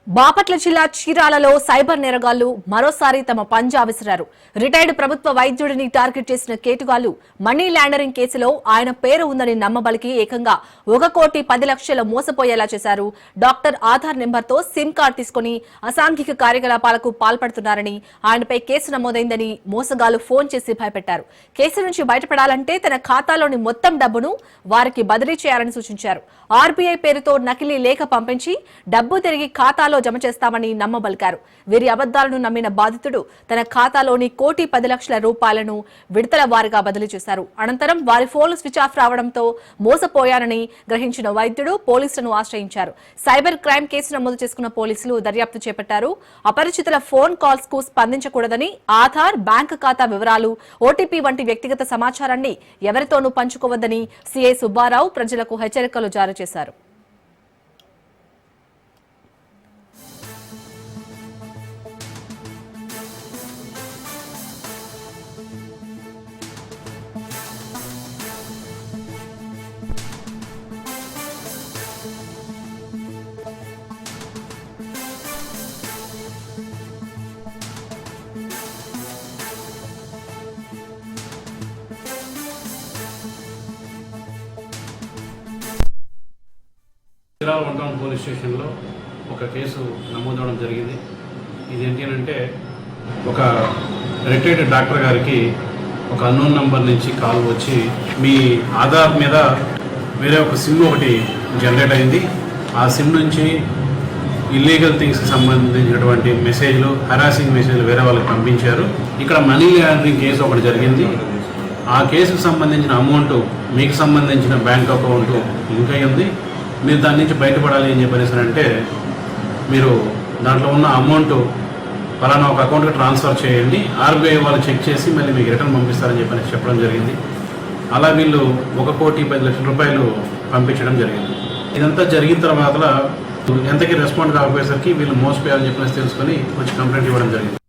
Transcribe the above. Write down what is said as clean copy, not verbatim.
బాపట్ల జిల్లా చీరాలలో సైబర్ నేరగాళ్లు మరోసారి తమ పంజా విసిరారు. రిటైర్డ్ ప్రభుత్వ వైద్యుడిని టార్గెట్ చేసిన కేటుగాళ్లు మనీ లాండరింగ్ కేసులో ఆయన పేరు ఉందని నమ్మబలికి ఏకంగా 1,10,00,000 మోసపోయేలా చేశారు. డాక్టర్ ఆధార్ నెంబర్తో సిమ్ కార్డు తీసుకుని అసాంఘిక కార్యకలాపాలకు పాల్పడుతున్నారని, ఆయనపై కేసు నమోదైందని మోసగాళ్లు ఫోన్ చేసి భయపెట్టారు. కేసు నుంచి బయటపడాలంటే తన ఖాతాలోని మొత్తం డబ్బును వారికి బదిలీ చేయాలని సూచించారు. ఆర్బీఐ పేరుతో నకిలీ లేఖ పంపించి డబ్బు తిరిగి ఖాతాలో జమ చేస్తామని నమ్మబలికారు. వీరి అబద్దాలను నమ్మిన బాధితుడు తన ఖాతాలోని 1,10,00,000 రూపాయలను విడతల వారీగా బదిలీ చేశారు. అనంతరం వారి ఫోన్లు స్విచ్ ఆఫ్ రావడంతో మోసపోయానని గ్రహించిన వైద్యుడు పోలీసులను ఆశ్రయించారు. సైబర్ క్రైమ్ కేసు నమోదు చేసుకున్న పోలీసులు దర్యాప్తు చేపట్టారు. అపరిచితుల ఫోన్ కాల్స్ కు స్పందించకూడదని, ఆధార్, బ్యాంకు ఖాతా వివరాలు, ఓటీపీ వంటి వ్యక్తిగత సమాచారాన్ని ఎవరితోనూ పంచుకోవద్దని సీఐ సుబ్బారావు ప్రజలకు హెచ్చరికలు జారీ చేశారు. చీరాల వన్ టౌన్ పోలీస్ స్టేషన్లో ఒక కేసు నమోదవడం జరిగింది. ఇదేంటి అంటే, ఒక రిటైర్డ్ డాక్టర్ గారికి ఒక అన్నోన్ నంబర్ నుంచి కాల్ వచ్చి మీ ఆధార్ మీద వేరే ఒక సిమ్ ఒకటి జనరేట్ అయింది, ఆ సిమ్ నుంచి ఇల్లీగల్ థింగ్స్కి సంబంధించినటువంటి మెసేజ్లు, హరాసింగ్ మెసేజ్లు వేరే వాళ్ళకి పంపించారు. ఇక్కడ మనీ లాండరింగ్ కేసు ఒకటి జరిగింది. ఆ కేసుకు సంబంధించిన అమౌంట్ మీకు సంబంధించిన బ్యాంక్ అకౌంట్ ఇంకా ఉంది, మీరు దాని నుంచి బయటపడాలి అని చెప్పేసి మీరు దాంట్లో ఉన్న అమౌంట్ ఫలానా ఒక అకౌంట్కి ట్రాన్స్ఫర్ చేయండి, ఆర్బీఐ వాళ్ళు చెక్ చేసి మళ్ళీ మీకు రిటర్న్ పంపిస్తారని చెప్పడం జరిగింది. అలా వీళ్ళు 1,10,00,000 రూపాయలు పంపించడం జరిగింది. ఇదంతా జరిగిన తర్వాత ఎంతకీ రెస్పాండ్ కాకపోయేసరికి వీళ్ళు మోసపోయాలని చెప్పేసి తెలుసుకొని వచ్చి కంప్లైంట్ ఇవ్వడం జరిగింది.